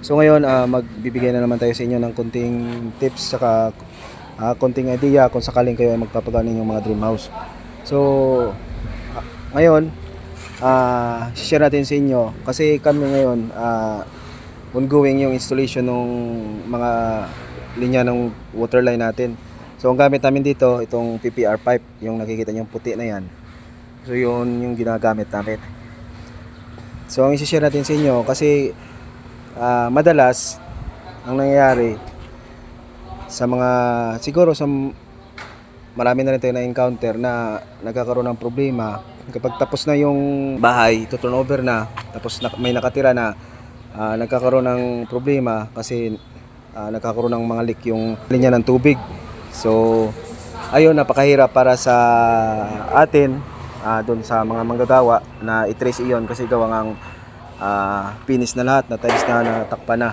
So ngayon, magbibigay na naman tayo sa inyo ng konting tips saka konting idea kung sakaling kayo ay magpapagawa ng mga dream house. So ngayon, share natin sa inyo kasi kami ngayon ongoing yung installation ng mga linya ng water line natin. So ang gamit namin dito, itong PPR pipe, yung nakikita niyo yung puti na yan. So yun yung ginagamit namin. So ang i-share natin sa inyo kasi madalas ang nangyayari sa mga siguro sa marami na rin tayo na encounter na nagkakaroon ng problema kapag tapos na yung bahay, turnover na, tapos may nakatira na, nagkakaroon ng problema kasi nagkakaroon ng mga leak yung linya ng tubig. So ayun, napakahirap para sa atin doon sa mga manggagawa na i-trace iyon kasi gawa ngang finish na lahat, na tiles na, natakpan na.